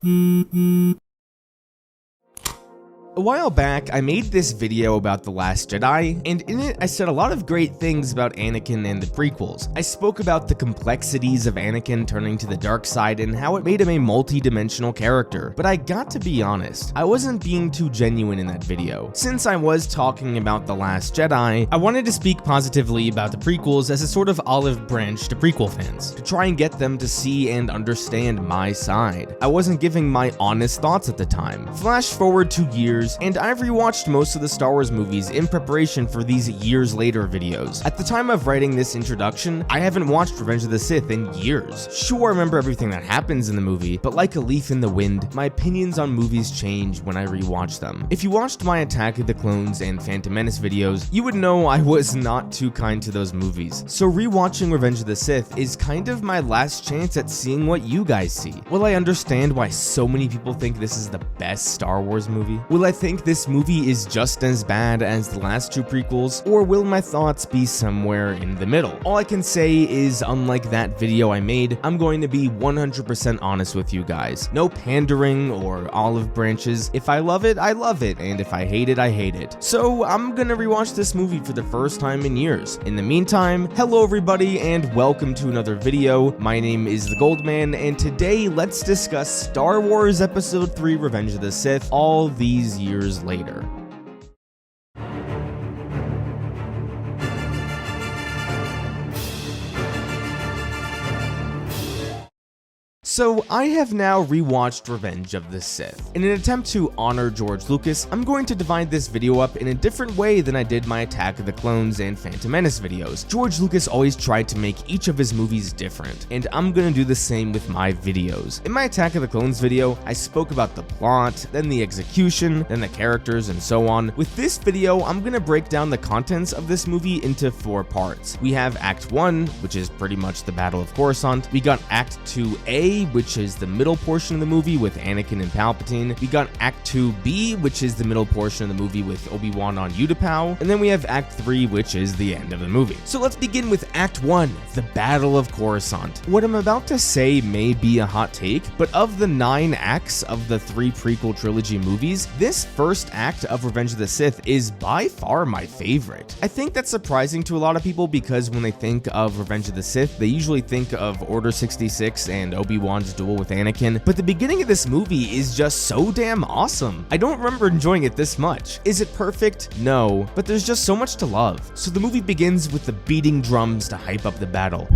A while back, I made this video about The Last Jedi, and in it, I said a lot of great things about Anakin and the prequels. I spoke about the complexities of Anakin turning to the dark side and how it made him a multi-dimensional character, but I got to be honest, I wasn't being too genuine in that video. Since I was talking about The Last Jedi, I wanted to speak positively about the prequels as a sort of olive branch to prequel fans, to try and get them to see and understand my side. I wasn't giving my honest thoughts at the time. Flash forward 2 years, and I've rewatched most of the Star Wars movies in preparation for these years later videos. At the time of writing this introduction, I haven't watched Revenge of the Sith in years. Sure, I remember everything that happens in the movie, but like a leaf in the wind, my opinions on movies change when I rewatch them. If you watched my Attack of the Clones and Phantom Menace videos, you would know I was not too kind to those movies. So rewatching Revenge of the Sith is kind of my last chance at seeing what you guys see. Will I understand why so many people think this is the best Star Wars movie? Will I think this movie is just as bad as the last two prequels, or will my thoughts be somewhere in the middle? All I can say is, unlike that video I made, I'm going to be 100% honest with you guys. No pandering or olive branches. If I love it, I love it, and if I hate it, I hate it. So I'm gonna rewatch this movie for the first time in years. In the meantime, hello everybody, and welcome to another video. My name is the Goldman, and today let's discuss Star Wars Episode 3 Revenge of the Sith all these years later. So I have now rewatched Revenge of the Sith. In an attempt to honor George Lucas, I'm going to divide this video up in a different way than I did my Attack of the Clones and Phantom Menace videos. George Lucas always tried to make each of his movies different, and I'm gonna do the same with my videos. In my Attack of the Clones video, I spoke about the plot, then the execution, then the characters, and so on. With this video, I'm gonna break down the contents of this movie into 4 parts. We have Act 1, which is pretty much the Battle of Coruscant. We got Act 2A, which is the middle portion of the movie with Anakin and Palpatine. We got Act 2B, which is the middle portion of the movie with Obi-Wan on Utapau. And then we have Act 3, which is the end of the movie. So let's begin with Act 1, the Battle of Coruscant. What I'm about to say may be a hot take, but of the 9 acts of the 3 prequel trilogy movies, this first act of Revenge of the Sith is by far my favorite. I think that's surprising to a lot of people because when they think of Revenge of the Sith, they usually think of Order 66 and Obi-Wan's duel with Anakin, but the beginning of this movie is just so damn awesome. I don't remember enjoying it this much. Is it perfect? No, but there's just so much to love. So the movie begins with the beating drums to hype up the battle.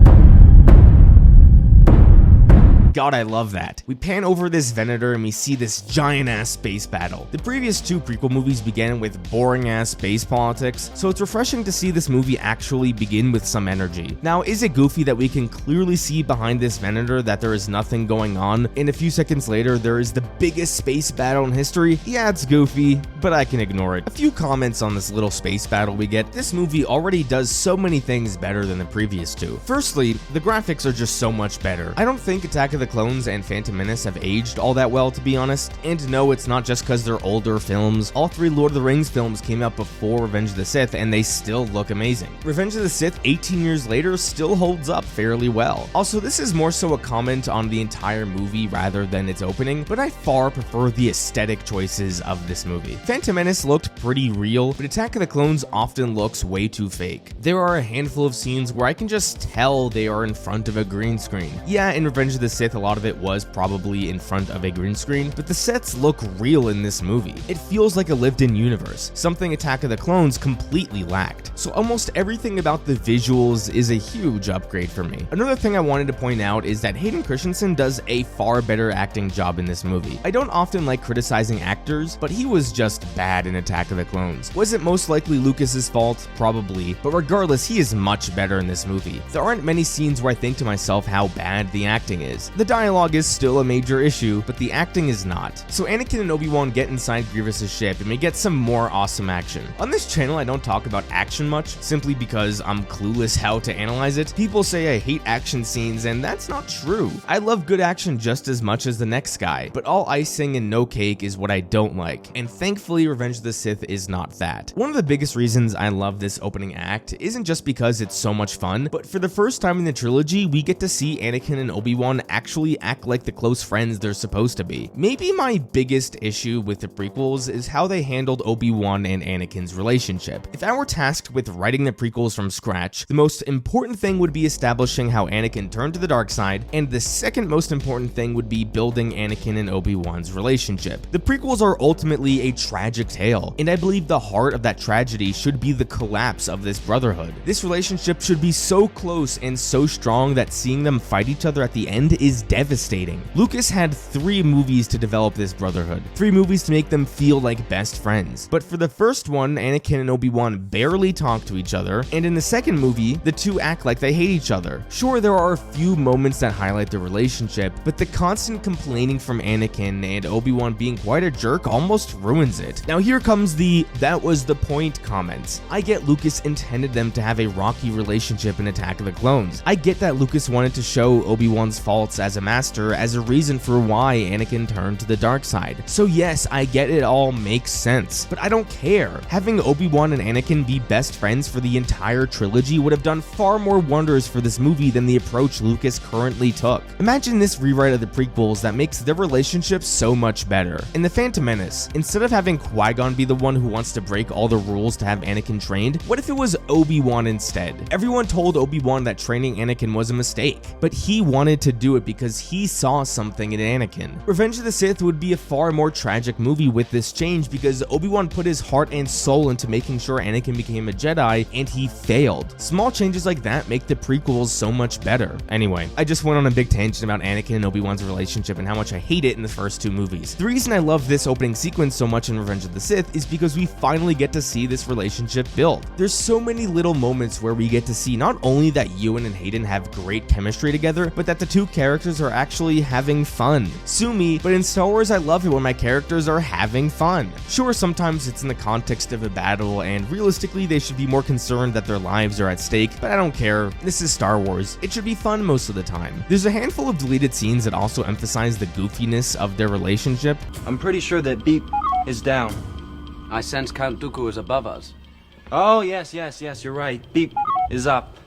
God, I love that. We pan over this Venator and we see this giant-ass space battle. The previous 2 prequel movies began with boring-ass space politics, so it's refreshing to see this movie actually begin with some energy. Now, is it goofy that we can clearly see behind this Venator that there is nothing going on, and a few seconds later, there is the biggest space battle in history? Yeah, it's goofy, but I can ignore it. A few comments on this little space battle we get. This movie already does so many things better than the previous 2. Firstly, the graphics are just so much better. I don't think Attack of the Clones and Phantom Menace have aged all that well, to be honest. And no, it's not just because they're older films. All 3 Lord of the Rings films came out before Revenge of the Sith, and they still look amazing. Revenge of the Sith, 18 years later, still holds up fairly well. Also, this is more so a comment on the entire movie rather than its opening, but I far prefer the aesthetic choices of this movie. Phantom Menace looked pretty real, but Attack of the Clones often looks way too fake. There are a handful of scenes where I can just tell they are in front of a green screen. Yeah, in Revenge of the Sith, a lot of it was probably in front of a green screen, but the sets look real in this movie. It feels like a lived-in universe, something Attack of the Clones completely lacked. So almost everything about the visuals is a huge upgrade for me. Another thing I wanted to point out is that Hayden Christensen does a far better acting job in this movie. I don't often like criticizing actors, but he was just bad in Attack of the Clones. Was it most likely Lucas's fault? Probably, but regardless, he is much better in this movie. There aren't many scenes where I think to myself how bad the acting is. The dialogue is still a major issue, but the acting is not. So Anakin and Obi-Wan get inside Grievous's ship and we get some more awesome action. On this channel, I don't talk about action much, simply because I'm clueless how to analyze it. People say I hate action scenes, and that's not true. I love good action just as much as the next guy, but all icing and no cake is what I don't like, and thankfully Revenge of the Sith is not that. One of the biggest reasons I love this opening act isn't just because it's so much fun, but for the first time in the trilogy, we get to see Anakin and Obi-Wan actually actually act like the close friends they're supposed to be. Maybe my biggest issue with the prequels is how they handled Obi-Wan and Anakin's relationship. If I were tasked with writing the prequels from scratch, the most important thing would be establishing how Anakin turned to the dark side, and the second most important thing would be building Anakin and Obi-Wan's relationship. The prequels are ultimately a tragic tale, and I believe the heart of that tragedy should be the collapse of this brotherhood. This relationship should be so close and so strong that seeing them fight each other at the end is devastating. Lucas had 3 movies to develop this brotherhood, 3 movies to make them feel like best friends. But for the first one, Anakin and Obi-Wan barely talk to each other, and in the second movie, the two act like they hate each other. Sure, there are a few moments that highlight their relationship, but the constant complaining from Anakin and Obi-Wan being quite a jerk almost ruins it. Now here comes the "that was the point" comments. I get Lucas intended them to have a rocky relationship in Attack of the Clones. I get that Lucas wanted to show Obi-Wan's faults as a master as a reason for why Anakin turned to the dark side. So yes, I get it all makes sense, but I don't care. Having Obi-Wan and Anakin be best friends for the entire trilogy would have done far more wonders for this movie than the approach Lucas currently took. Imagine this rewrite of the prequels that makes their relationship so much better. In The Phantom Menace, instead of having Qui-Gon be the one who wants to break all the rules to have Anakin trained, what if it was Obi-Wan instead? Everyone told Obi-Wan that training Anakin was a mistake, but he wanted to do it because he saw something in Anakin. Revenge of the Sith would be a far more tragic movie with this change because Obi-Wan put his heart and soul into making sure Anakin became a Jedi, and he failed. Small changes like that make the prequels so much better. Anyway, I just went on a big tangent about Anakin and Obi-Wan's relationship and how much I hate it in the first 2 movies. The reason I love this opening sequence so much in Revenge of the Sith is because we finally get to see this relationship build. There's so many little moments where we get to see not only that Ewan and Hayden have great chemistry together, but that the 2 characters are actually having fun. Sue me, but in Star Wars I love it when my characters are having fun. Sure, sometimes it's in the context of a battle, and realistically they should be more concerned that their lives are at stake, but I don't care. This is Star Wars. It should be fun most of the time. There's a handful of deleted scenes that also emphasize the goofiness of their relationship. I'm pretty sure that Beep is down. I sense Count Dooku is above us. Oh, yes, you're right. Beep is up.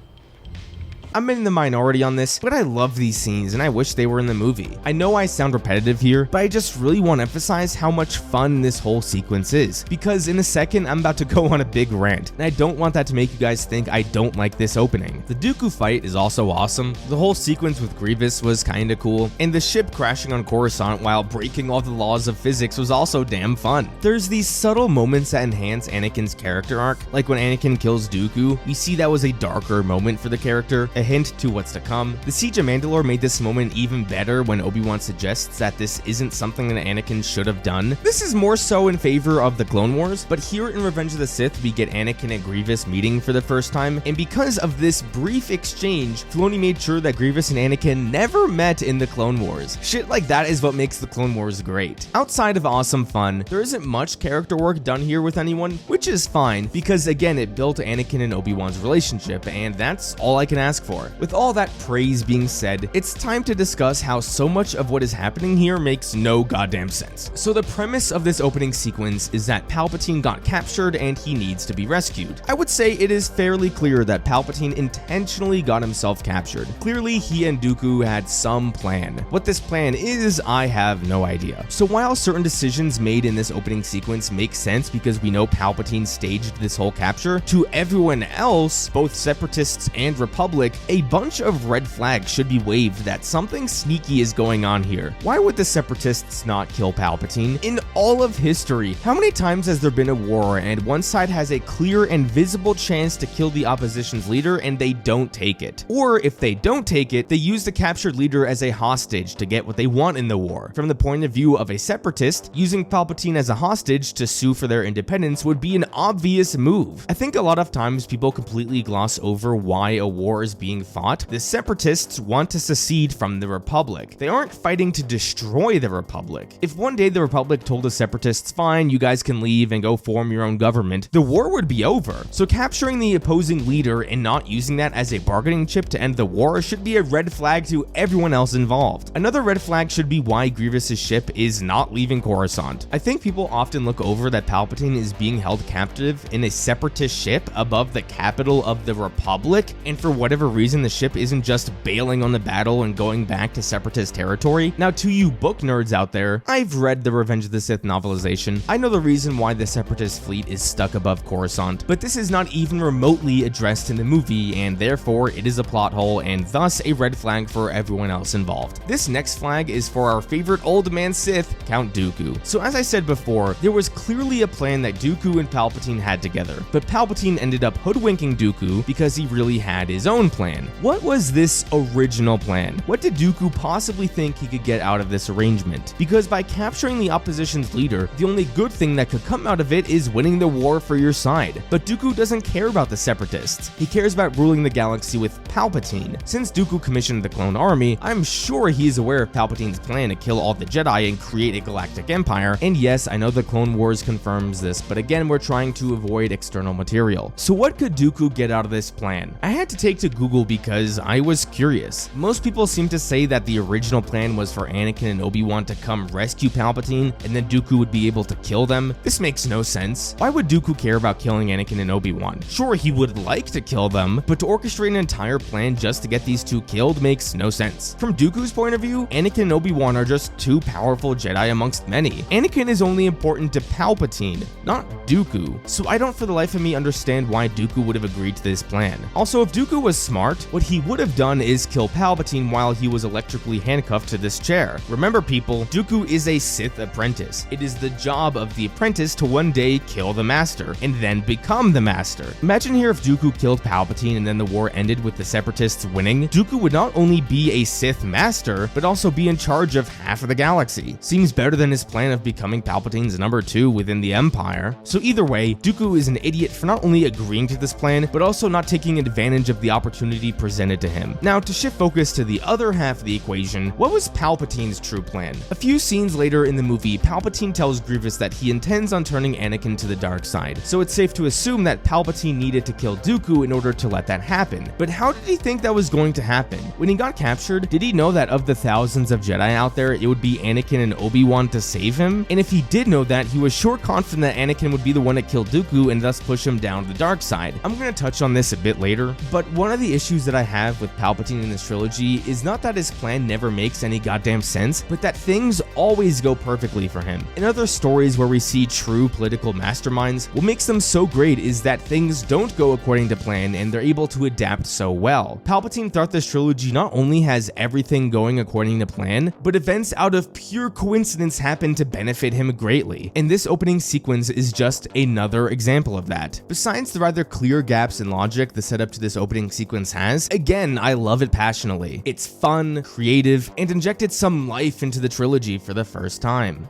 I'm in the minority on this, but I love these scenes and I wish they were in the movie. I know I sound repetitive here, but I just really want to emphasize how much fun this whole sequence is, because in a second I'm about to go on a big rant, and I don't want that to make you guys think I don't like this opening. The Dooku fight is also awesome, the whole sequence with Grievous was kinda cool, and the ship crashing on Coruscant while breaking all the laws of physics was also damn fun. There's these subtle moments that enhance Anakin's character arc, like when Anakin kills Dooku, we see that was a darker moment for the character, a hint to what's to come. The Siege of Mandalore made this moment even better when Obi-Wan suggests that this isn't something that Anakin should have done. This is more so in favor of the Clone Wars, but here in Revenge of the Sith we get Anakin and Grievous meeting for the first time, and because of this brief exchange, Filoni made sure that Grievous and Anakin never met in the Clone Wars. Shit like that is what makes the Clone Wars great. Outside of awesome fun, there isn't much character work done here with anyone, which is fine, because again it built Anakin and Obi-Wan's relationship, and that's all I can ask for. With all that praise being said, it's time to discuss how so much of what is happening here makes no goddamn sense. So the premise of this opening sequence is that Palpatine got captured and he needs to be rescued. I would say it is fairly clear that Palpatine intentionally got himself captured. Clearly he and Dooku had some plan. What this plan is, I have no idea. So while certain decisions made in this opening sequence make sense because we know Palpatine staged this whole capture, to everyone else, both Separatists and Republic, a bunch of red flags should be waved that something sneaky is going on here. Why would the Separatists not kill Palpatine? In all of history, how many times has there been a war and one side has a clear and visible chance to kill the opposition's leader and they don't take it? Or if they don't take it, they use the captured leader as a hostage to get what they want in the war. From the point of view of a Separatist, using Palpatine as a hostage to sue for their independence would be an obvious move. I think a lot of times people completely gloss over why a war is being fought. The Separatists want to secede from the Republic. They aren't fighting to destroy the Republic. If one day the Republic told the Separatists, fine, you guys can leave and go form your own government, the war would be over. So capturing the opposing leader and not using that as a bargaining chip to end the war should be a red flag to everyone else involved. Another red flag should be why Grievous's ship is not leaving Coruscant. I think people often look over that Palpatine is being held captive in a Separatist ship above the capital of the Republic, and for whatever reason the ship isn't just bailing on the battle and going back to Separatist territory? Now, to you book nerds out there, I've read the Revenge of the Sith novelization. I know the reason why the Separatist fleet is stuck above Coruscant, but this is not even remotely addressed in the movie, and therefore it is a plot hole and thus a red flag for everyone else involved. This next flag is for our favorite old man Sith, Count Dooku. So as I said before, there was clearly a plan that Dooku and Palpatine had together, but Palpatine ended up hoodwinking Dooku because he really had his own plan. What was this original plan? What did Dooku possibly think he could get out of this arrangement? Because by capturing the opposition's leader, the only good thing that could come out of it is winning the war for your side. But Dooku doesn't care about the Separatists. He cares about ruling the galaxy with Palpatine. Since Dooku commissioned the clone army, I'm sure he is aware of Palpatine's plan to kill all the Jedi and create a galactic empire. And yes, I know the Clone Wars confirms this, but again, we're trying to avoid external material. So what could Dooku get out of this plan? I had to take to Google because I was curious. Most people seem to say that the original plan was for Anakin and Obi-Wan to come rescue Palpatine, and then Dooku would be able to kill them. This makes no sense. Why would Dooku care about killing Anakin and Obi-Wan? Sure, he would like to kill them, but to orchestrate an entire plan just to get these two killed makes no sense. From Dooku's point of view, Anakin and Obi-Wan are just two powerful Jedi amongst many. Anakin is only important to Palpatine, not Dooku. So I don't for the life of me understand why Dooku would have agreed to this plan. Also, if Dooku was smart, what he would have done is kill Palpatine while he was electrically handcuffed to this chair. Remember people, Dooku is a Sith apprentice. It is the job of the apprentice to one day kill the master, and then become the master. Imagine here if Dooku killed Palpatine and then the war ended with the Separatists winning. Dooku would not only be a Sith master, but also be in charge of half of the galaxy. Seems better than his plan of becoming Palpatine's number 2 within the Empire. So either way, Dooku is an idiot for not only agreeing to this plan, but also not taking advantage of the opportunity presented to him. Now, to shift focus to the other half of the equation, what was Palpatine's true plan? A few scenes later in the movie, Palpatine tells Grievous that he intends on turning Anakin to the dark side, so it's safe to assume that Palpatine needed to kill Dooku in order to let that happen. But how did he think that was going to happen? When he got captured, did he know that of the thousands of Jedi out there, it would be Anakin and Obi-Wan to save him? And if he did know that, he was sure confident that Anakin would be the one to kill Dooku and thus push him down the dark side. I'm going to touch on this a bit later, but one of the issues that I have with Palpatine in this trilogy is not that his plan never makes any goddamn sense, but that things always go perfectly for him. In other stories where we see true political masterminds, what makes them so great is that things don't go according to plan and they're able to adapt so well. Palpatine throughout this trilogy not only has everything going according to plan, but events out of pure coincidence happen to benefit him greatly. And this opening sequence is just another example of that. Besides the rather clear gaps in logic the setup to this opening sequence has, again, I love it passionately. It's fun, creative, and injected some life into the trilogy for the first time.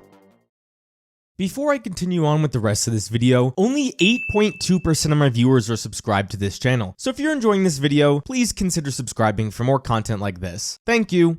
Before I continue on with the rest of this video, only 8.2% of my viewers are subscribed to this channel. So if you're enjoying this video, please consider subscribing for more content like this. Thank you.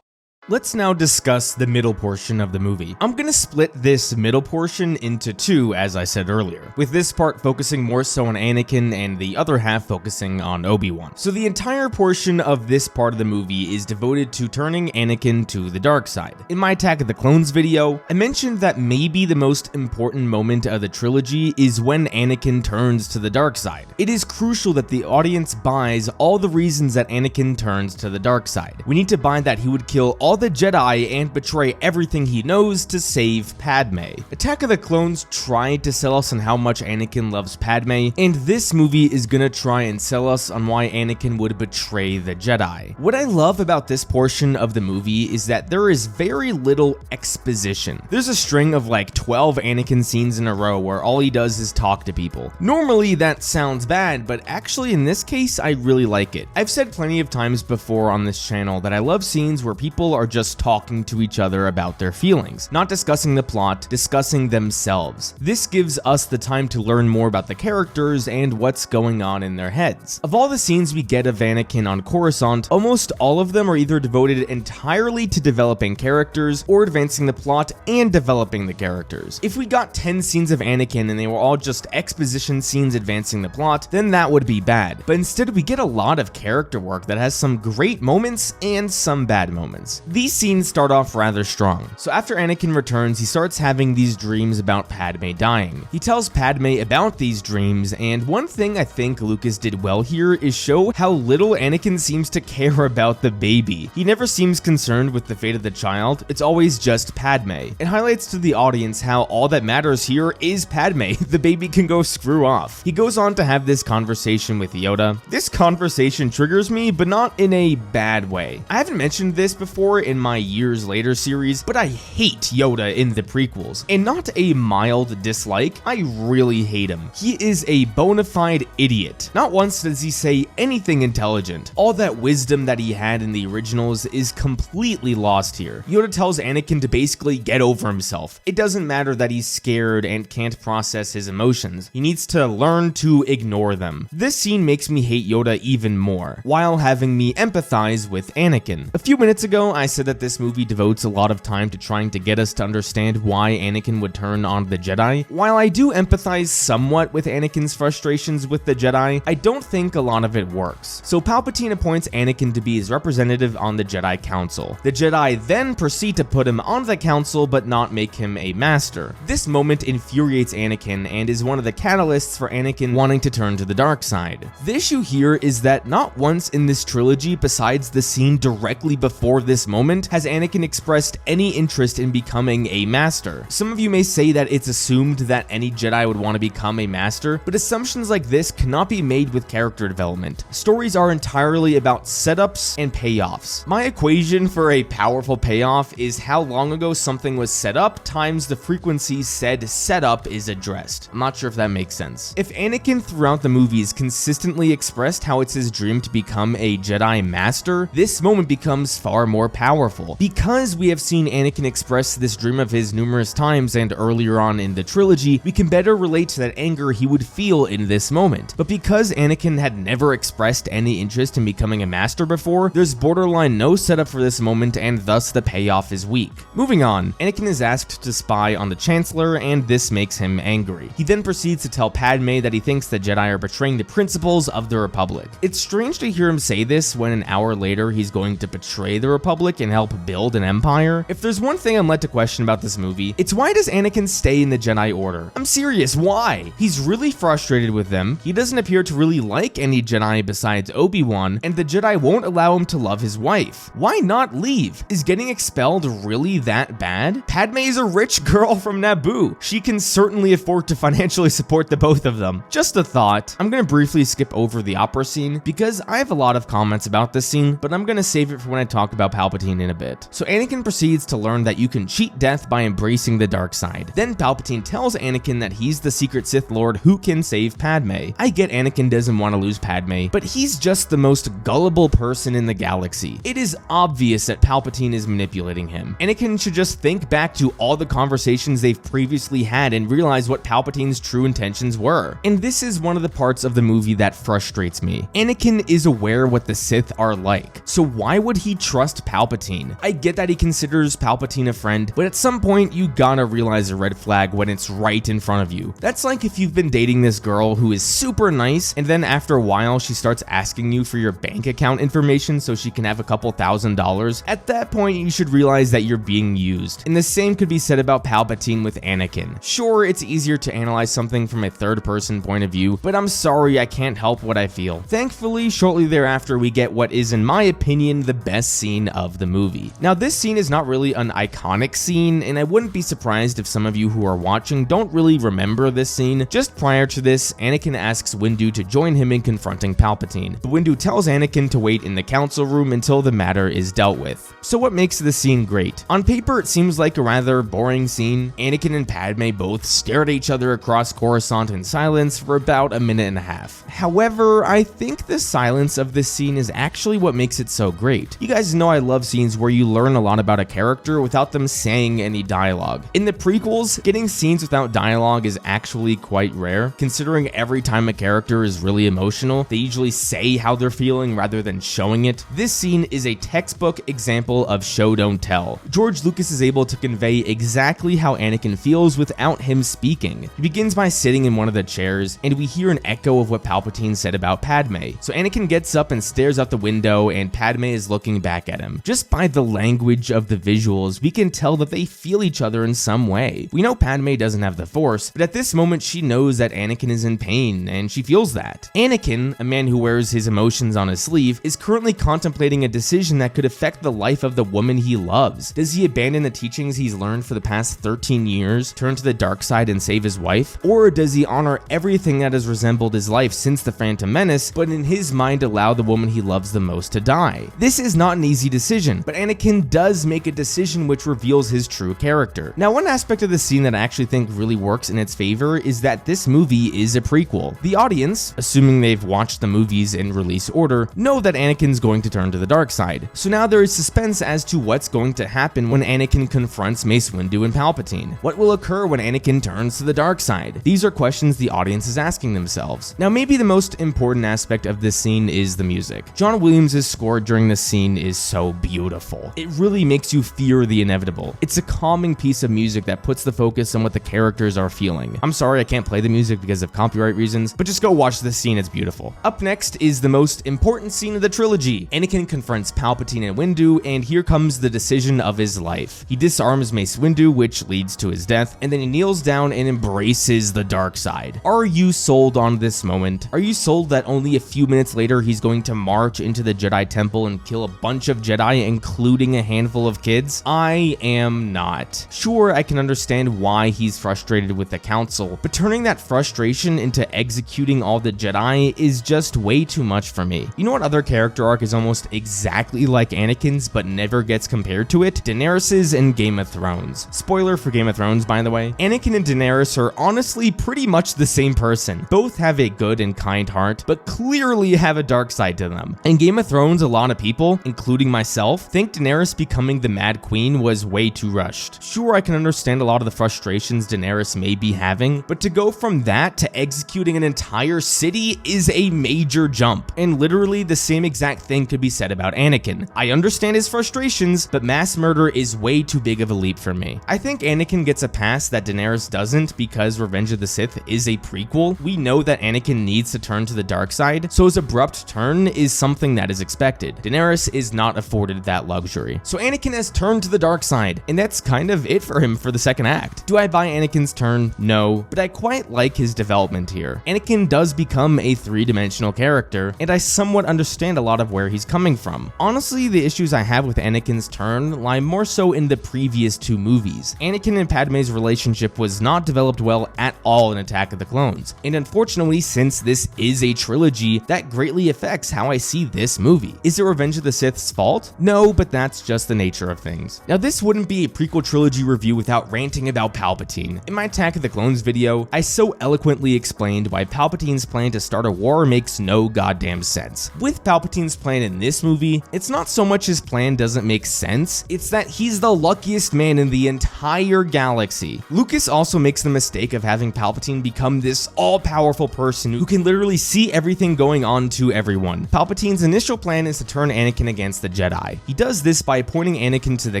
Let's now discuss the middle portion of the movie. I'm gonna split this middle portion into two, as I said earlier, with this part focusing more so on Anakin and the other half focusing on Obi-Wan. So the entire portion of this part of the movie is devoted to turning Anakin to the dark side. In my Attack of the Clones video, I mentioned that maybe the most important moment of the trilogy is when Anakin turns to the dark side. It is crucial that the audience buys all the reasons that Anakin turns to the dark side. We need to buy that he would kill all the Jedi and betray everything he knows to save Padme. Attack of the Clones tried to sell us on how much Anakin loves Padme, and this movie is gonna try and sell us on why Anakin would betray the Jedi. What I love about this portion of the movie is that there is very little exposition. There's a string of like 12 Anakin scenes in a row where all he does is talk to people. Normally that sounds bad, but actually in this case I really like it. I've said plenty of times before on this channel that I love scenes where people are just talking to each other about their feelings, not discussing the plot, discussing themselves. This gives us the time to learn more about the characters and what's going on in their heads. Of all the scenes we get of Anakin on Coruscant, almost all of them are either devoted entirely to developing characters or advancing the plot and developing the characters. If we got 10 scenes of Anakin and they were all just exposition scenes advancing the plot, then that would be bad. But instead we get a lot of character work that has some great moments and some bad moments. These scenes start off rather strong. So after Anakin returns, he starts having these dreams about Padme dying. He tells Padme about these dreams, and one thing I think Lucas did well here is show how little Anakin seems to care about the baby. He never seems concerned with the fate of the child, it's always just Padme. It highlights to the audience how all that matters here is Padme. The baby can go screw off. He goes on to have this conversation with Yoda. This conversation triggers me, but not in a bad way. I haven't mentioned this before in my Years Later series, but I hate Yoda in the prequels, and not a mild dislike. I really hate him. He is a bona fide idiot. Not once does he say anything intelligent. All that wisdom that he had in the originals is completely lost here. Yoda tells Anakin to basically get over himself. It doesn't matter that he's scared and can't process his emotions. He needs to learn to ignore them. This scene makes me hate Yoda even more, while having me empathize with Anakin. A few minutes ago, I said that this movie devotes a lot of time to trying to get us to understand why Anakin would turn on the Jedi. While I do empathize somewhat with Anakin's frustrations with the Jedi, I don't think a lot of it works. So Palpatine appoints Anakin to be his representative on the Jedi Council. The Jedi then proceed to put him on the council but not make him a master. This moment infuriates Anakin and is one of the catalysts for Anakin wanting to turn to the dark side. The issue here is that not once in this trilogy, besides the scene directly before this moment, has Anakin expressed any interest in becoming a master. Some of you may say that it's assumed that any Jedi would want to become a master, but assumptions like this cannot be made with character development. Stories are entirely about setups and payoffs. My equation for a powerful payoff is how long ago something was set up times the frequency said setup is addressed. I'm not sure if that makes sense. If Anakin throughout the movies consistently expressed how it's his dream to become a Jedi Master, this moment becomes far more powerful. Because we have seen Anakin express this dream of his numerous times and earlier on in the trilogy, we can better relate to that anger he would feel in this moment. But because Anakin had never expressed any interest in becoming a master before, there's borderline no setup for this moment, and thus the payoff is weak. Moving on, Anakin is asked to spy on the Chancellor, and this makes him angry. He then proceeds to tell Padme that he thinks the Jedi are betraying the principles of the Republic. It's strange to hear him say this when an hour later he's going to betray the Republic and help build an empire. If there's one thing I'm led to question about this movie, it's why does Anakin stay in the Jedi Order? I'm serious, why? He's really frustrated with them, he doesn't appear to really like any Jedi besides Obi-Wan, and the Jedi won't allow him to love his wife. Why not leave? Is getting expelled really that bad? Padme is a rich girl from Naboo. She can certainly afford to financially support the both of them. Just a thought. I'm gonna briefly skip over the opera scene because I have a lot of comments about this scene, but I'm gonna save it for when I talk about Palpatine in a bit. So Anakin proceeds to learn that you can cheat death by embracing the dark side. Then Palpatine tells Anakin that he's the secret Sith Lord who can save Padme. I get Anakin doesn't want to lose Padme, but he's just the most gullible person in the galaxy. It is obvious that Palpatine is manipulating him. Anakin should just think back to all the conversations they've previously had and realize what Palpatine's true intentions were. And this is one of the parts of the movie that frustrates me. Anakin is aware what the Sith are like, so why would he trust Palpatine? I get that he considers Palpatine a friend, but at some point you gotta realize a red flag when it's right in front of you. That's like if you've been dating this girl who is super nice, and then after a while she starts asking you for your bank account information so she can have a couple $1,000s. At that point you should realize that you're being used. And the same could be said about Palpatine with Anakin. Sure, it's easier to analyze something from a third-person point of view, but I'm sorry, I can't help what I feel. Thankfully, shortly thereafter we get what is, in my opinion, the best scene of the movie. Now, this scene is not really an iconic scene, and I wouldn't be surprised if some of you who are watching don't really remember this scene. Just prior to this, Anakin asks Windu to join him in confronting Palpatine, but Windu tells Anakin to wait in the council room until the matter is dealt with. So what makes this scene great? On paper, it seems like a rather boring scene. Anakin and Padme both stare at each other across Coruscant in silence for about a minute and a half. However, I think the silence of this scene is actually what makes it so great. You guys know I love scenes where you learn a lot about a character without them saying any dialogue. In the prequels, getting scenes without dialogue is actually quite rare, considering every time a character is really emotional, they usually say how they're feeling rather than showing it. This scene is a textbook example of show don't tell. George Lucas is able to convey exactly how Anakin feels without him speaking. He begins by sitting in one of the chairs, and we hear an echo of what Palpatine said about Padme. So Anakin gets up and stares out the window, and Padme is looking back at him. Just just by the language of the visuals, we can tell that they feel each other in some way. We know Padme doesn't have the Force, but at this moment she knows that Anakin is in pain, and she feels that. Anakin, a man who wears his emotions on his sleeve, is currently contemplating a decision that could affect the life of the woman he loves. Does he abandon the teachings he's learned for the past 13 years, turn to the dark side and save his wife? Or does he honor everything that has resembled his life since the Phantom Menace, but in his mind allow the woman he loves the most to die? This is not an easy decision, but Anakin does make a decision which reveals his true character. Now, one aspect of the scene that I actually think really works in its favor is that this movie is a prequel. The audience, assuming they've watched the movies in release order, know that Anakin's going to turn to the dark side. So now there is suspense as to what's going to happen when Anakin confronts Mace Windu and Palpatine. What will occur when Anakin turns to the dark side? These are questions the audience is asking themselves. Now, maybe the most important aspect of this scene is the music. John Williams' score during this scene is so beautiful. It really makes you fear the inevitable. It's a calming piece of music that puts the focus on what the characters are feeling. I'm sorry I can't play the music because of copyright reasons, but just go watch this scene, it's beautiful. Up next is the most important scene of the trilogy. Anakin confronts Palpatine and Windu, and here comes the decision of his life. He disarms Mace Windu, which leads to his death, and then he kneels down and embraces the dark side. Are you sold on this moment? Are you sold that only a few minutes later he's going to march into the Jedi Temple and kill a bunch of Jedi, including a handful of kids? I am not. Sure, I can understand why he's frustrated with the Council, but turning that frustration into executing all the Jedi is just way too much for me. You know what other character arc is almost exactly like Anakin's but never gets compared to it? Daenerys's in Game of Thrones. Spoiler for Game of Thrones, by the way. Anakin and Daenerys are honestly pretty much the same person. Both have a good and kind heart, but clearly have a dark side to them. In Game of Thrones, a lot of people, including myself, think Daenerys becoming the Mad Queen was way too rushed. Sure, I can understand a lot of the frustrations Daenerys may be having, but to go from that to executing an entire city is a major jump. And literally the same exact thing could be said about Anakin. I understand his frustrations, but mass murder is way too big of a leap for me. I think Anakin gets a pass that Daenerys doesn't because Revenge of the Sith is a prequel. We know that Anakin needs to turn to the dark side, so his abrupt turn is something that is expected. Daenerys is not afforded that luxury. So Anakin has turned to the dark side, and that's kind of it for him for the second act. Do I buy Anakin's turn? No, but I quite like his development here. Anakin does become a three-dimensional character, and I somewhat understand a lot of where he's coming from. Honestly, the issues I have with Anakin's turn lie more so in the previous two movies. Anakin and Padme's relationship was not developed well at all in Attack of the Clones, and unfortunately, since this is a trilogy, that greatly affects how I see this movie. Is it Revenge of the Sith's fault? No, but that's just the nature of things. Now, this wouldn't be a prequel trilogy review without ranting about Palpatine. In my Attack of the Clones video, I so eloquently explained why Palpatine's plan to start a war makes no goddamn sense. With Palpatine's plan in this movie, it's not so much his plan doesn't make sense, it's that he's the luckiest man in the entire galaxy. Lucas also makes the mistake of having Palpatine become this all-powerful person who can literally see everything going on to everyone. Palpatine's initial plan is to turn Anakin against the Jedi. He does this by appointing Anakin to the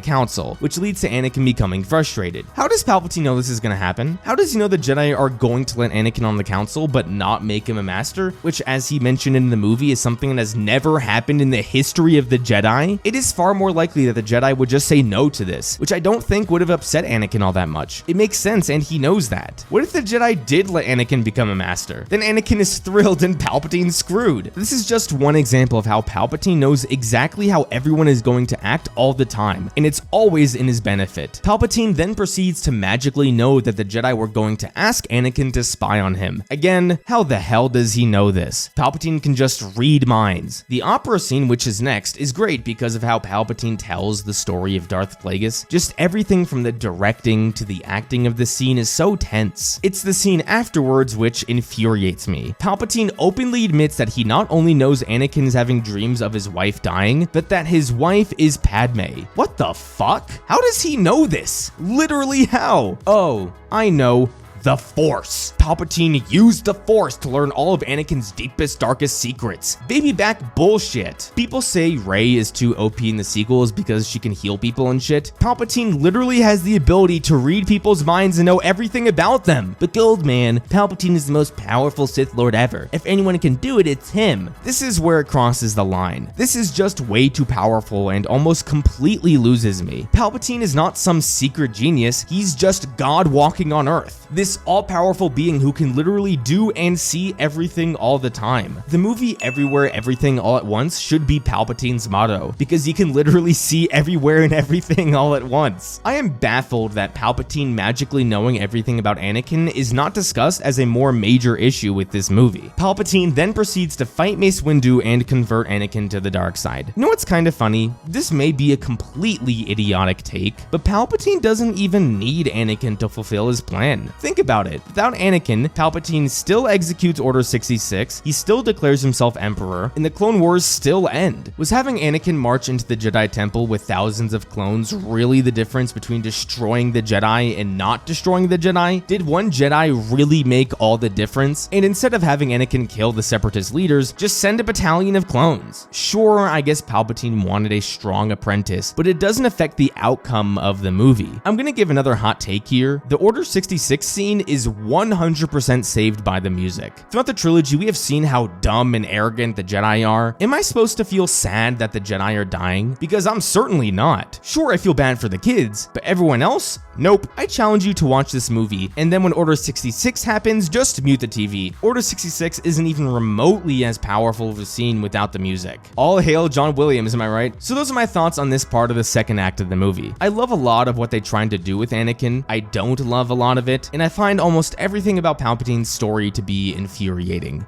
Council, which leads to Anakin becoming frustrated. How does Palpatine know this is going to happen? How does he know the Jedi are going to let Anakin on the Council but not make him a master? Which, as he mentioned in the movie, is something that has never happened in the history of the Jedi. It is far more likely that the Jedi would just say no to this, which I don't think would have upset Anakin all that much. It makes sense, and he knows that. What if the Jedi did let Anakin become a master? Then Anakin is thrilled and Palpatine's screwed. This is just one example of how Palpatine knows exactly how everyone is going to act all the time, and it's always in his benefit. Palpatine then proceeds to magically know that the Jedi were going to ask Anakin to spy on him. Again, how the hell does he know this? Palpatine can just read minds. The opera scene, which is next, is great because of how Palpatine tells the story of Darth Plagueis. Just everything from the directing to the acting of the scene is so tense. It's the scene afterwards which infuriates me. Palpatine openly admits that he not only knows Anakin is having dreams of his wife dying, but that his wife is Padme. What the fuck? How does he know this? Literally how? Oh, I know. The Force. Palpatine used the Force to learn all of Anakin's deepest, darkest secrets. Baby back bullshit. People say Rey is too OP in the sequels because she can heal people and shit. Palpatine literally has the ability to read people's minds and know everything about them. But gold man, Palpatine is the most powerful Sith Lord ever. If anyone can do it, it's him. This is where it crosses the line. This is just way too powerful and almost completely loses me. Palpatine is not some secret genius, he's just God walking on Earth. This all-powerful being who can literally do and see everything all the time. The movie Everywhere, Everything, All at Once should be Palpatine's motto, because he can literally see everywhere and everything all at once. I am baffled that Palpatine magically knowing everything about Anakin is not discussed as a more major issue with this movie. Palpatine then proceeds to fight Mace Windu and convert Anakin to the dark side. You know what's kind of funny? This may be a completely idiotic take, but Palpatine doesn't even need Anakin to fulfill his plan. Think about it. Without Anakin, Palpatine still executes Order 66, he still declares himself Emperor, and the Clone Wars still end. Was having Anakin march into the Jedi Temple with thousands of clones really the difference between destroying the Jedi and not destroying the Jedi? Did one Jedi really make all the difference? And instead of having Anakin kill the Separatist leaders, just send a battalion of clones. Sure, I guess Palpatine wanted a strong apprentice, but it doesn't affect the outcome of the movie. I'm gonna give another hot take here. The Order 66 scene is 100% saved by the music. Throughout the trilogy, we have seen how dumb and arrogant the Jedi are. Am I supposed to feel sad that the Jedi are dying? Because I'm certainly not. Sure, I feel bad for the kids, but everyone else? Nope. I challenge you to watch this movie, and then when Order 66 happens, just mute the TV. Order 66 isn't even remotely as powerful of a scene without the music. All hail John Williams, am I right? So those are my thoughts on this part of the second act of the movie. I love a lot of what they're trying to do with Anakin. I don't love a lot of it, and I find almost everything about Palpatine's story to be infuriating.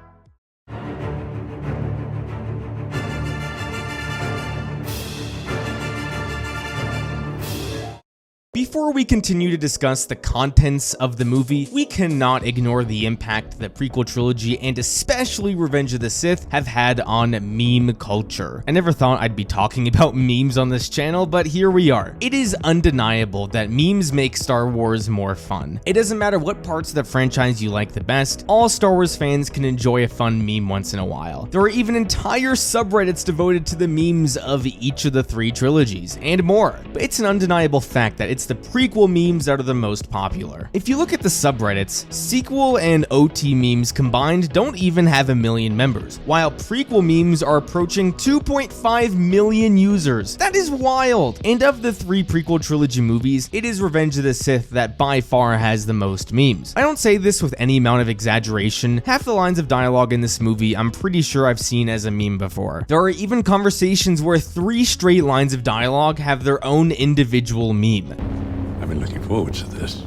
Before we continue to discuss the contents of the movie, we cannot ignore the impact the prequel trilogy and especially Revenge of the Sith have had on meme culture. I never thought I'd be talking about memes on this channel, but here we are. It is undeniable that memes make Star Wars more fun. It doesn't matter what parts of the franchise you like the best, all Star Wars fans can enjoy a fun meme once in a while. There are even entire subreddits devoted to the memes of each of the three trilogies, and more. But it's an undeniable fact that it's the prequel memes that are the most popular. If you look at the subreddits, sequel and OT memes combined don't even have 1 million members, while prequel memes are approaching 2.5 million users. That is wild! And of the 3 prequel trilogy movies, it is Revenge of the Sith that by far has the most memes. I don't say this with any amount of exaggeration. Half the lines of dialogue in this movie I'm pretty sure I've seen as a meme before. There are even conversations where 3 straight lines of dialogue have their own individual meme. I've been looking forward to this.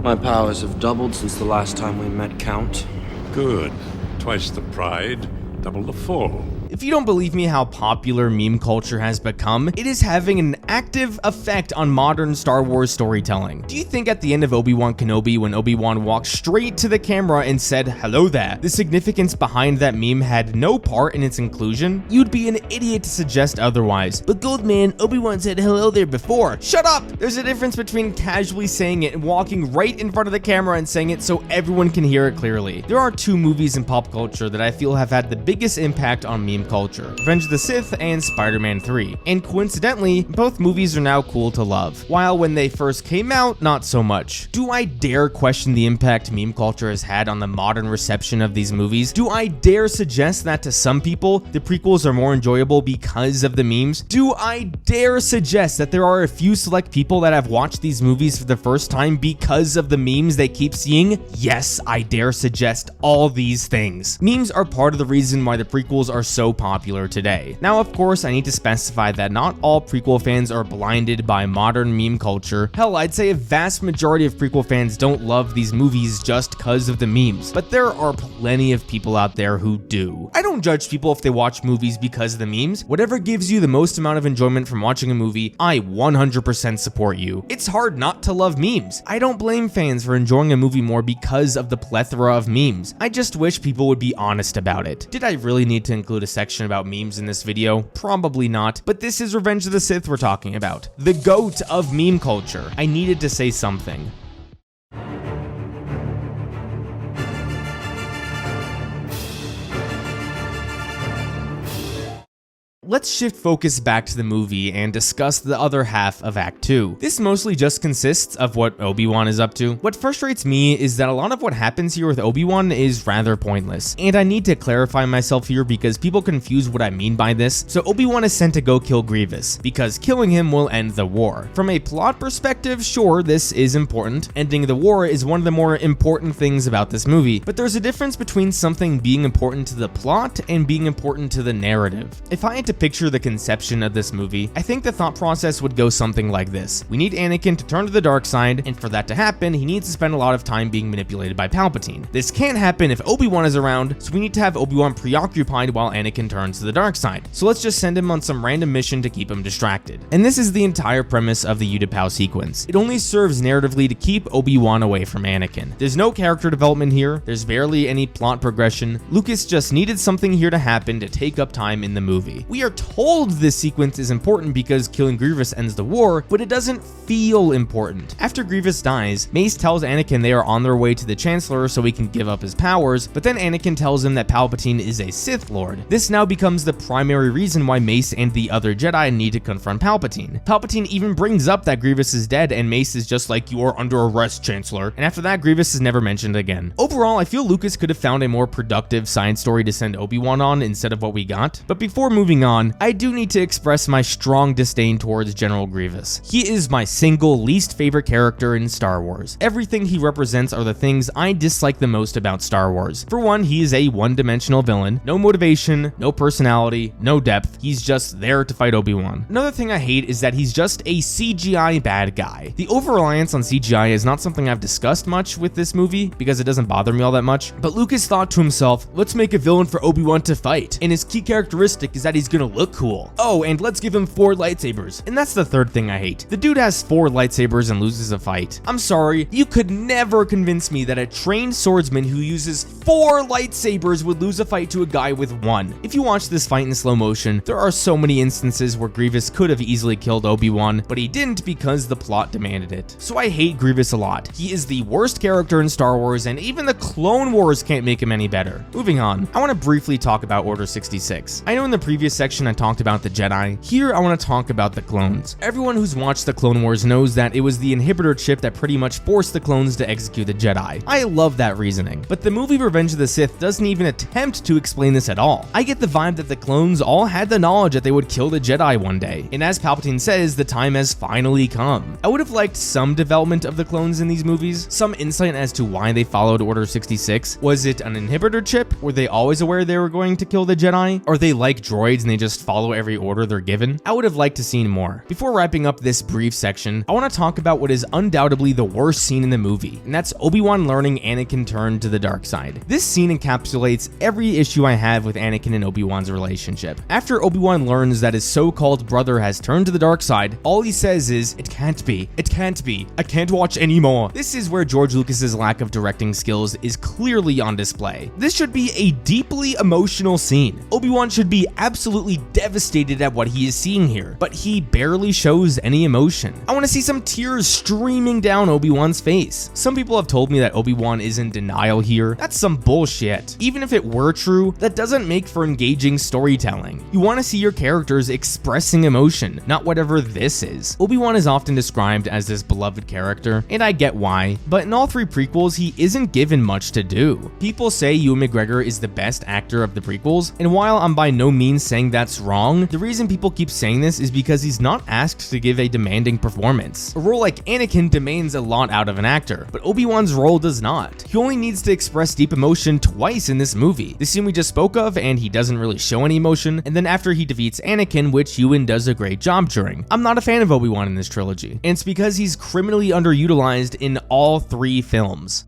My powers have doubled since the last time we met, Count. Good. Twice the pride, double the fall. If you don't believe me how popular meme culture has become, it is having an active effect on modern Star Wars storytelling. Do you think at the end of Obi-Wan Kenobi, when Obi-Wan walked straight to the camera and said, "Hello there," the significance behind that meme had no part in its inclusion? You'd be an idiot to suggest otherwise. But Goldman, Obi-Wan said hello there before. Shut up! There's a difference between casually saying it and walking right in front of the camera and saying it so everyone can hear it clearly. There are 2 movies in pop culture that I feel have had the biggest impact on meme culture: Revenge of the Sith and Spider-Man 3. And coincidentally, both movies are now cool to love, while when they first came out, not so much. Do I dare question the impact meme culture has had on the modern reception of these movies? Do I dare suggest that to some people, the prequels are more enjoyable because of the memes? Do I dare suggest that there are a few select people that have watched these movies for the first time because of the memes they keep seeing? Yes, I dare suggest all these things. Memes are part of the reason why the prequels are so popular today. Now, of course, I need to specify that not all prequel fans are blinded by modern meme culture. Hell, I'd say a vast majority of prequel fans don't love these movies just cause of the memes, but there are plenty of people out there who do. I don't judge people if they watch movies because of the memes. Whatever gives you the most amount of enjoyment from watching a movie, I 100% support you. It's hard not to love memes. I don't blame fans for enjoying a movie more because of the plethora of memes. I just wish people would be honest about it. Did I really need to include a section about memes in this video? Probably not, but this is Revenge of the Sith we're talking about. The GOAT of meme culture. I needed to say something. Let's shift focus back to the movie and discuss the other half of Act 2. This mostly just consists of what Obi-Wan is up to. What frustrates me is that a lot of what happens here with Obi-Wan is rather pointless. And I need to clarify myself here because people confuse what I mean by this. So Obi-Wan is sent to go kill Grievous, because killing him will end the war. From a plot perspective, sure, this is important. Ending the war is one of the more important things about this movie, but there's a difference between something being important to the plot and being important to the narrative. If I had to picture the conception of this movie, I think the thought process would go something like this. We need Anakin to turn to the dark side, and for that to happen, he needs to spend a lot of time being manipulated by Palpatine. This can't happen if Obi-Wan is around, so we need to have Obi-Wan preoccupied while Anakin turns to the dark side. So let's just send him on some random mission to keep him distracted. And this is the entire premise of the Utapau sequence. It only serves narratively to keep Obi-Wan away from Anakin. There's no character development here, there's barely any plot progression. Lucas just needed something here to happen to take up time in the movie. We are told this sequence is important because killing Grievous ends the war, but it doesn't feel important. After Grievous dies, Mace tells Anakin they are on their way to the Chancellor so he can give up his powers, but then Anakin tells him that Palpatine is a Sith Lord. This now becomes the primary reason why Mace and the other Jedi need to confront Palpatine. Palpatine even brings up that Grievous is dead, and Mace is just like, "You are under arrest, Chancellor," and after that, Grievous is never mentioned again. Overall, I feel Lucas could have found a more productive side story to send Obi-Wan on instead of what we got, but before moving on, I do need to express my strong disdain towards General Grievous. He is my single least favorite character in Star Wars. Everything he represents are the things I dislike the most about Star Wars. For one, he is a one-dimensional villain, no motivation, no personality, no depth, he's just there to fight Obi-Wan. Another thing I hate is that he's just a CGI bad guy. The over-reliance on CGI is not something I've discussed much with this movie because it doesn't bother me all that much, but Lucas thought to himself, let's make a villain for Obi-Wan to fight, and his key characteristic is that he's gonna look cool. Oh, and let's give him 4 lightsabers. And that's the third thing I hate. The dude has 4 lightsabers and loses a fight. I'm sorry, you could never convince me that a trained swordsman who uses 4 lightsabers would lose a fight to a guy with 1. If you watch this fight in slow motion, there are so many instances where Grievous could have easily killed Obi-Wan, but he didn't because the plot demanded it. So I hate Grievous a lot. He is the worst character in Star Wars, and even the Clone Wars can't make him any better. Moving on, I want to briefly talk about Order 66. I know in the previous section I talked about the Jedi. Here I want to talk about the clones. Everyone who's watched the Clone Wars knows that it was the inhibitor chip that pretty much forced the clones to execute the Jedi. I love that reasoning, but the movie Revenge of the Sith doesn't even attempt to explain this at all. I get the vibe that the clones all had the knowledge that they would kill the Jedi one day, and as Palpatine says, the time has finally come. I would have liked some development of the clones in these movies, some insight as to why they followed Order 66. Was it an inhibitor chip? Were they always aware they were going to kill the Jedi? Are they like droids and they just follow every order they're given? I would have liked to see more. Before wrapping up this brief section, I want to talk about what is undoubtedly the worst scene in the movie, and that's Obi-Wan learning Anakin turn to the dark side. This scene encapsulates every issue I have with Anakin and Obi-Wan's relationship. After Obi-Wan learns that his so-called brother has turned to the dark side, all he says is, "It can't be. It can't be. I can't watch anymore." This is where George Lucas's lack of directing skills is clearly on display. This should be a deeply emotional scene. Obi-Wan should be absolutely devastated at what he is seeing here, but he barely shows any emotion. I want to see some tears streaming down Obi-Wan's face. Some people have told me that Obi-Wan is in denial here. That's some bullshit. Even if it were true, that doesn't make for engaging storytelling. You want to see your characters expressing emotion, not whatever this is. Obi-Wan is often described as this beloved character, and I get why, but in all 3 prequels, he isn't given much to do. People say Ewan McGregor is the best actor of the prequels, and while I'm by no means saying that's wrong, the reason people keep saying this is because he's not asked to give a demanding performance. A role like Anakin demands a lot out of an actor, but Obi-Wan's role does not. He only needs to express deep emotion twice in this movie. The scene we just spoke of, and he doesn't really show any emotion, and then after he defeats Anakin, which Ewan does a great job during. I'm not a fan of Obi-Wan in this trilogy, and it's because he's criminally underutilized in all 3 films.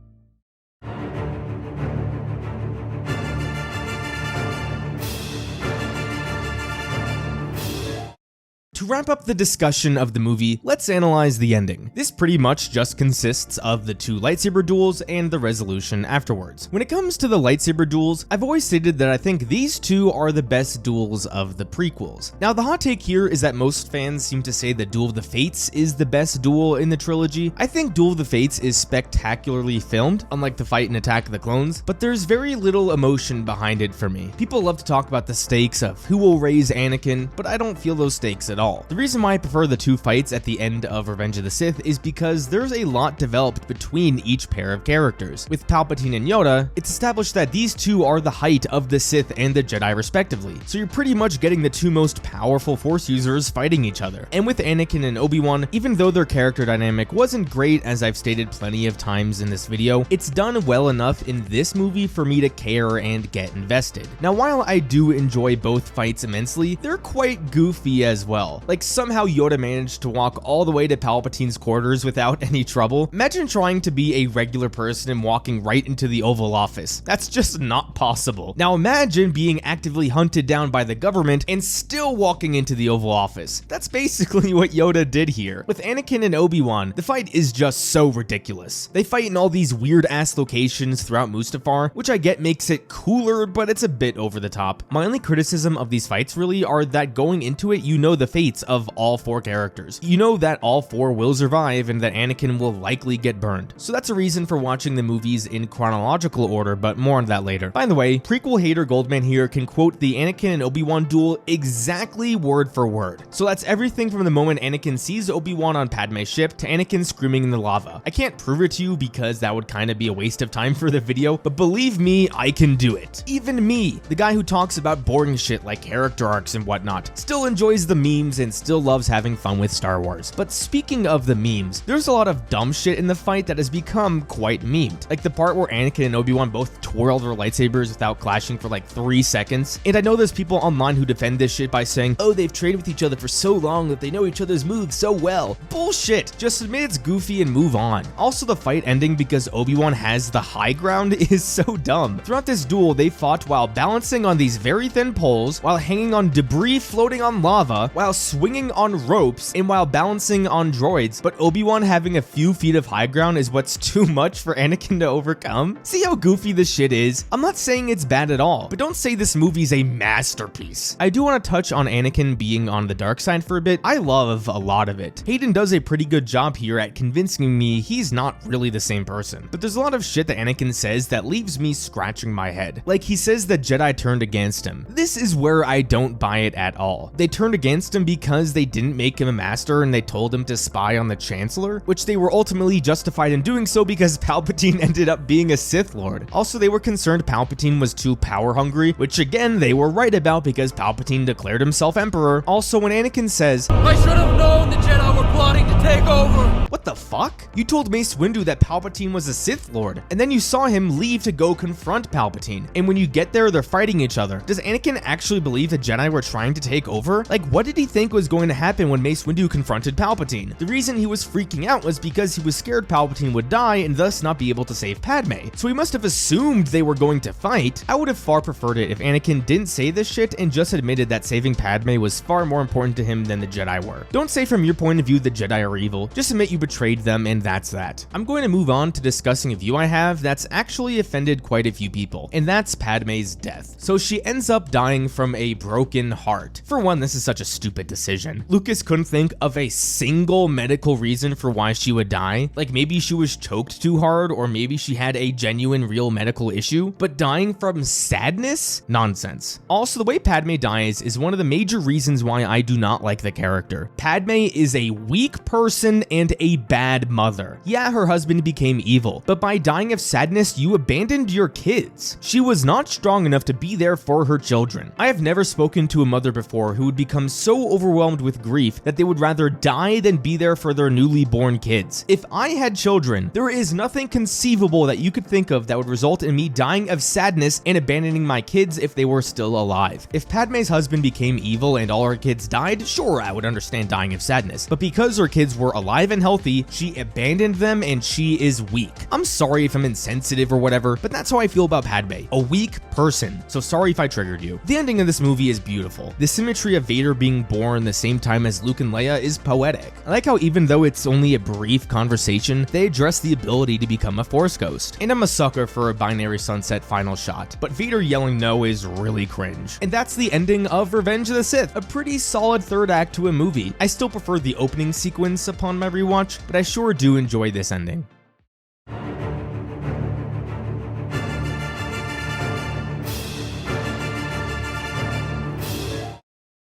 To wrap up the discussion of the movie, let's analyze the ending. This pretty much just consists of the 2 lightsaber duels and the resolution afterwards. When it comes to the lightsaber duels, I've always stated that I think these 2 are the best duels of the prequels. Now, the hot take here is that most fans seem to say that Duel of the Fates is the best duel in the trilogy. I think Duel of the Fates is spectacularly filmed, unlike the fight in Attack of the Clones, but there's very little emotion behind it for me. People love to talk about the stakes of who will raise Anakin, but I don't feel those stakes at all. The reason why I prefer the 2 fights at the end of Revenge of the Sith is because there's a lot developed between each pair of characters. With Palpatine and Yoda, it's established that these 2 are the height of the Sith and the Jedi respectively, so you're pretty much getting the 2 most powerful Force users fighting each other. And with Anakin and Obi-Wan, even though their character dynamic wasn't great, as I've stated plenty of times in this video, it's done well enough in this movie for me to care and get invested. Now, while I do enjoy both fights immensely, they're quite goofy as well. Like, somehow Yoda managed to walk all the way to Palpatine's quarters without any trouble. Imagine trying to be a regular person and walking right into the Oval Office. That's just not possible. Now imagine being actively hunted down by the government and still walking into the Oval Office. That's basically what Yoda did here. With Anakin and Obi-Wan, the fight is just so ridiculous. They fight in all these weird ass locations throughout Mustafar, which I get makes it cooler, but it's a bit over the top. My only criticism of these fights really are that going into it, you know the fates of all 4 characters. You know that all 4 will survive and that Anakin will likely get burned. So that's a reason for watching the movies in chronological order, but more on that later. By the way, prequel hater Goldman here can quote the Anakin and Obi-Wan duel exactly word for word. So that's everything from the moment Anakin sees Obi-Wan on Padme's ship to Anakin screaming in the lava. I can't prove it to you because that would kind of be a waste of time for the video, but believe me, I can do it. Even me, the guy who talks about boring shit like character arcs and whatnot, still enjoys the memes and still loves having fun with Star Wars. But speaking of the memes, there's a lot of dumb shit in the fight that has become quite memed. Like the part where Anakin and Obi-Wan both twirl their lightsabers without clashing for like 3 seconds. And I know there's people online who defend this shit by saying, oh, they've traded with each other for so long that they know each other's moves so well. Bullshit! Just admit it's goofy and move on. Also, the fight ending because Obi-Wan has the high ground is so dumb. Throughout this duel, they fought while balancing on these very thin poles, while hanging on debris floating on lava, while swinging on ropes, and while balancing on droids. But Obi-Wan having a few feet of high ground is what's too much for Anakin to overcome. See how goofy this shit is? I'm not saying it's bad at all, but don't say this movie's a masterpiece. I do want to touch on Anakin being on the dark side for a bit. I love a lot of it. Hayden does a pretty good job here at convincing me he's not really the same person. But there's a lot of shit that Anakin says that leaves me scratching my head. Like he says that Jedi turned against him. This is where I don't buy it at all. They turned against him because they didn't make him a master and they told him to spy on the Chancellor, which they were ultimately justified in doing so because Palpatine ended up being a Sith Lord. Also, they were concerned Palpatine was too power hungry, which again, they were right about because Palpatine declared himself Emperor. Also, when Anakin says, I should have known the Jedi were plotting to take over. What the fuck? You told Mace Windu that Palpatine was a Sith Lord, and then you saw him leave to go confront Palpatine. And when you get there, they're fighting each other. Does Anakin actually believe the Jedi were trying to take over? Like, what did he think was going to happen when Mace Windu confronted Palpatine? The reason he was freaking out was because he was scared Palpatine would die and thus not be able to save Padme. So he must have assumed they were going to fight. I would have far preferred it if Anakin didn't say this shit and just admitted that saving Padme was far more important to him than the Jedi were. Don't say from your point of view the Jedi are evil, just admit you betrayed them and that's that. I'm going to move on to discussing a view I have that's actually offended quite a few people, and that's Padme's death. So she ends up dying from a broken heart. For one, this is such a stupid decision. Lucas couldn't think of a single medical reason for why she would die. Like maybe she was choked too hard, or maybe she had a genuine real medical issue, but dying from sadness? Nonsense. Also, the way Padme dies is one of the major reasons why I do not like the character. Padme is a weak person and a bad mother. Yeah, her husband became evil, but by dying of sadness, you abandoned your kids. She was not strong enough to be there for her children. I have never spoken to a mother before who would become so overwhelmed with grief that they would rather die than be there for their newly born kids. If I had children, there is nothing conceivable that you could think of that would result in me dying of sadness and abandoning my kids if they were still alive. If Padme's husband became evil and all her kids died, sure, I would understand dying of sadness. But because her kids kids were alive and healthy, she abandoned them and she is weak. I'm sorry if I'm insensitive or whatever, but that's how I feel about Padme. A weak person. So sorry if I triggered you. The ending of this movie is beautiful. The symmetry of Vader being born the same time as Luke and Leia is poetic. I like how even though it's only a brief conversation, they address the ability to become a Force ghost. And I'm a sucker for a binary sunset final shot, but Vader yelling no is really cringe. And that's the ending of Revenge of the Sith, a pretty solid third act to a movie. I still prefer the opening sequence upon my rewatch, but I sure do enjoy this ending.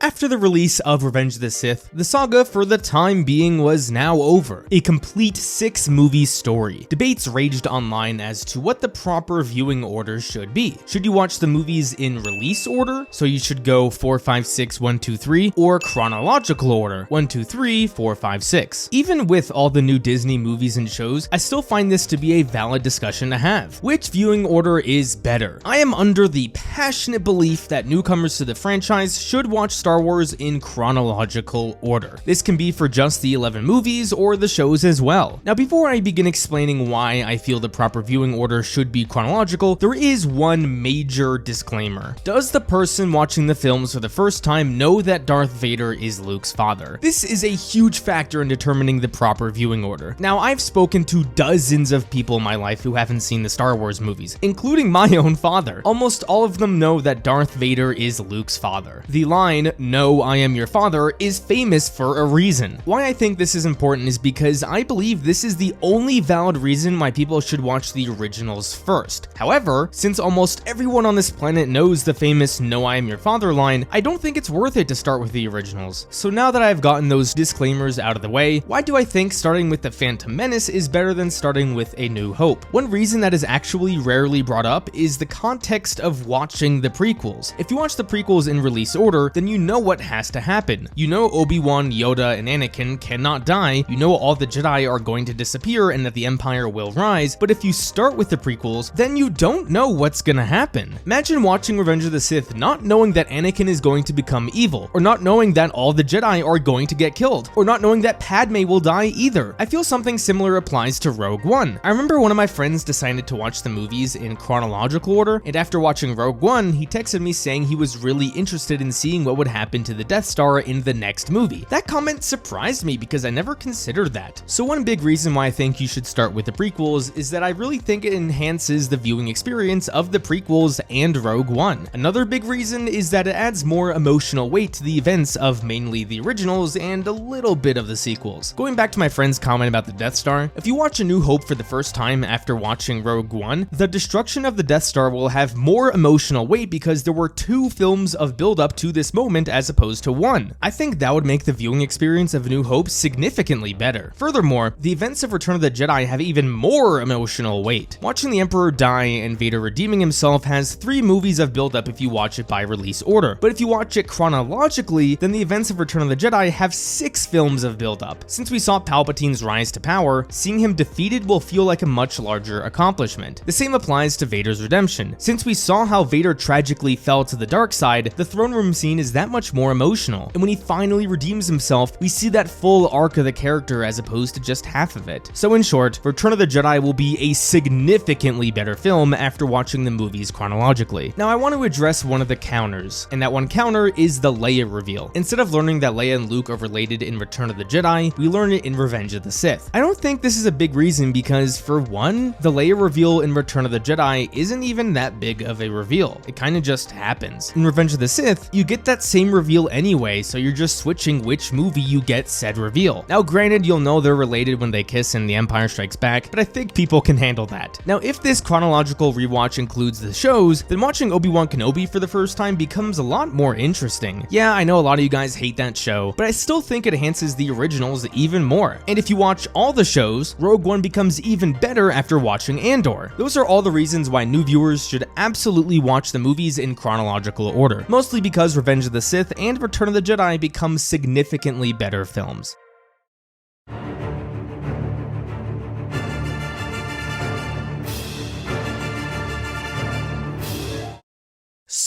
After the release of Revenge of the Sith, the saga for the time being was now over. A complete 6-movie story. Debates raged online as to what the proper viewing order should be. Should you watch the movies in release order? So you should go 4, 5, 6, 1, 2, 3, or chronological order 1, 2, 3, 4, 5, 6. Even with all the new Disney movies and shows, I still find this to be a valid discussion to have. Which viewing order is better? I am under the passionate belief that newcomers to the franchise should watch Star Wars in chronological order. This can be for just the 11 movies or the shows as well. Now, before I begin explaining why I feel the proper viewing order should be chronological, there is one major disclaimer. Does the person watching the films for the first time know that Darth Vader is Luke's father? This is a huge factor in determining the proper viewing order. Now, I've spoken to dozens of people in my life who haven't seen the Star Wars movies, including my own father. Almost all of them know that Darth Vader is Luke's father. The line, "No, I am your father," is famous for a reason. Why I think this is important is because I believe this is the only valid reason why people should watch the originals first. However, since almost everyone on this planet knows the famous "No, I am your father" line, I don't think it's worth it to start with the originals. So now that I've gotten those disclaimers out of the way, why do I think starting with The Phantom Menace is better than starting with A New Hope? One reason that is actually rarely brought up is the context of watching the prequels. If you watch the prequels in release order, then you know what has to happen. You know Obi-Wan, Yoda, and Anakin cannot die, you know all the Jedi are going to disappear and that the Empire will rise, but if you start with the prequels, then you don't know what's gonna happen. Imagine watching Revenge of the Sith not knowing that Anakin is going to become evil, or not knowing that all the Jedi are going to get killed, or not knowing that Padme will die either. I feel something similar applies to Rogue One. I remember one of my friends decided to watch the movies in chronological order, and after watching Rogue One, he texted me saying he was really interested in seeing what would happen to the Death Star in the next movie. That comment surprised me because I never considered that. So one big reason why I think you should start with the prequels is that I really think it enhances the viewing experience of the prequels and Rogue One. Another big reason is that it adds more emotional weight to the events of mainly the originals and a little bit of the sequels. Going back to my friend's comment about the Death Star, if you watch A New Hope for the first time after watching Rogue One, the destruction of the Death Star will have more emotional weight because there were 2 films of build up to this moment as opposed to 1. I think that would make the viewing experience of A New Hope significantly better. Furthermore, the events of Return of the Jedi have even more emotional weight. Watching the Emperor die and Vader redeeming himself has 3 movies of build up if you watch it by release order, but if you watch it chronologically, then the events of Return of the Jedi have 6 films of build up. Since we saw Palpatine's rise to power, seeing him defeated will feel like a much larger accomplishment. The same applies to Vader's redemption. Since we saw how Vader tragically fell to the dark side, the throne room scene is that much more emotional, and when he finally redeems himself, we see that full arc of the character as opposed to just half of it. So in short, Return of the Jedi will be a significantly better film after watching the movies chronologically. Now I want to address one of the counters, and that one counter is the Leia reveal. Instead of learning that Leia and Luke are related in Return of the Jedi, we learn it in Revenge of the Sith. I don't think this is a big reason because, for one, the Leia reveal in Return of the Jedi isn't even that big of a reveal. It kind of just happens. In Revenge of the Sith, you get that same reveal anyway, so you're just switching which movie you get said reveal. Now granted, you'll know they're related when they kiss in The Empire Strikes Back, but I think people can handle that. Now if this chronological rewatch includes the shows, then watching Obi-Wan Kenobi for the first time becomes a lot more interesting. Yeah, I know a lot of you guys hate that show, but I still think it enhances the originals even more. And if you watch all the shows, Rogue One becomes even better after watching Andor. Those are all the reasons why new viewers should absolutely watch the movies in chronological order, mostly because Revenge of the Sith and Return of the Jedi become significantly better films.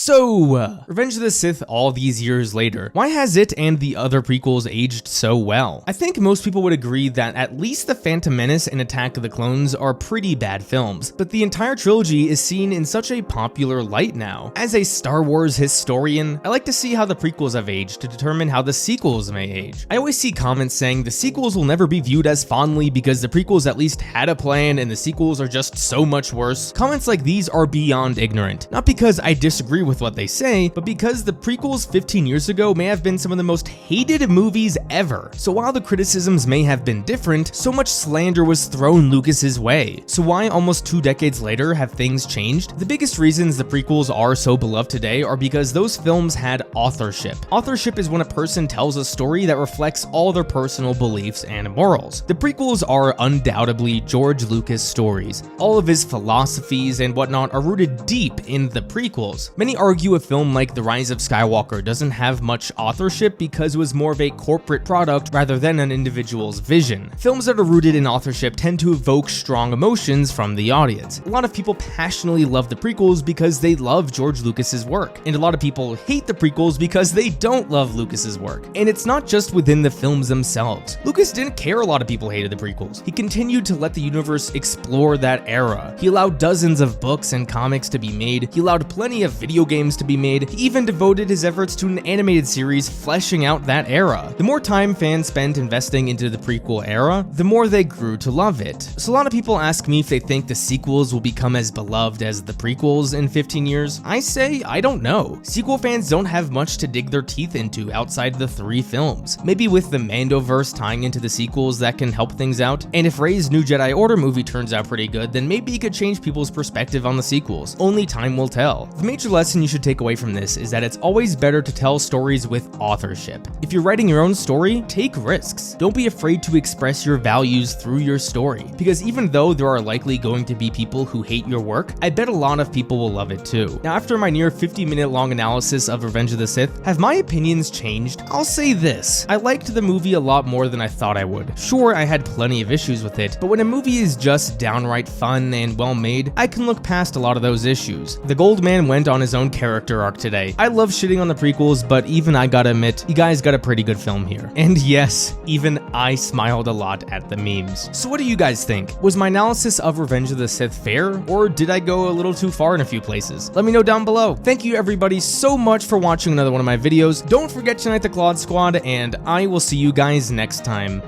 So, Revenge of the Sith all these years later, why has it and the other prequels aged so well? I think most people would agree that at least The Phantom Menace and Attack of the Clones are pretty bad films, but the entire trilogy is seen in such a popular light now. As a Star Wars historian, I like to see how the prequels have aged to determine how the sequels may age. I always see comments saying the sequels will never be viewed as fondly because the prequels at least had a plan and the sequels are just so much worse. Comments like these are beyond ignorant, not because I disagree with what they say, but because the prequels 15 years ago may have been some of the most hated movies ever. So while the criticisms may have been different, so much slander was thrown Lucas's way. So why almost 2 decades later have things changed? The biggest reasons the prequels are so beloved today are because those films had authorship. Authorship is when a person tells a story that reflects all their personal beliefs and morals. The prequels are undoubtedly George Lucas stories. All of his philosophies and whatnot are rooted deep in the prequels. Many argue a film like The Rise of Skywalker doesn't have much authorship because it was more of a corporate product rather than an individual's vision. Films that are rooted in authorship tend to evoke strong emotions from the audience. A lot of people passionately love the prequels because they love George Lucas's work, and a lot of people hate the prequels because they don't love Lucas's work. And it's not just within the films themselves. Lucas didn't care a lot of people hated the prequels. He continued to let the universe explore that era. He allowed dozens of books and comics to be made. He allowed plenty of video games to be made. He even devoted his efforts to an animated series fleshing out that era. The more time fans spent investing into the prequel era, the more they grew to love it. So a lot of people ask me if they think the sequels will become as beloved as the prequels in 15 years. I say, I don't know. Sequel fans don't have much to dig their teeth into outside the 3 films. Maybe with the Mandoverse tying into the sequels that can help things out, and if Rey's new Jedi Order movie turns out pretty good, then maybe it could change people's perspective on the sequels. Only time will tell. The major lesson you should take away from this is that it's always better to tell stories with authorship. If you're writing your own story, take risks. Don't be afraid to express your values through your story, because even though there are likely going to be people who hate your work, I bet a lot of people will love it too. Now, after my near 50-minute long analysis of Revenge of the Sith, have my opinions changed? I'll say this: I liked the movie a lot more than I thought I would. Sure, I had plenty of issues with it, but when a movie is just downright fun and well made, I can look past a lot of those issues. The Gold Man went on his own character arc today. I love shitting on the prequels, but even I gotta admit, you guys got a pretty good film here. And yes, even I smiled a lot at the memes. So what do you guys think? Was my analysis of Revenge of the Sith fair, or did I go a little too far in a few places? Let me know down below. Thank you everybody so much for watching another one of my videos. Don't forget to unite the Claude Squad, and I will see you guys next time.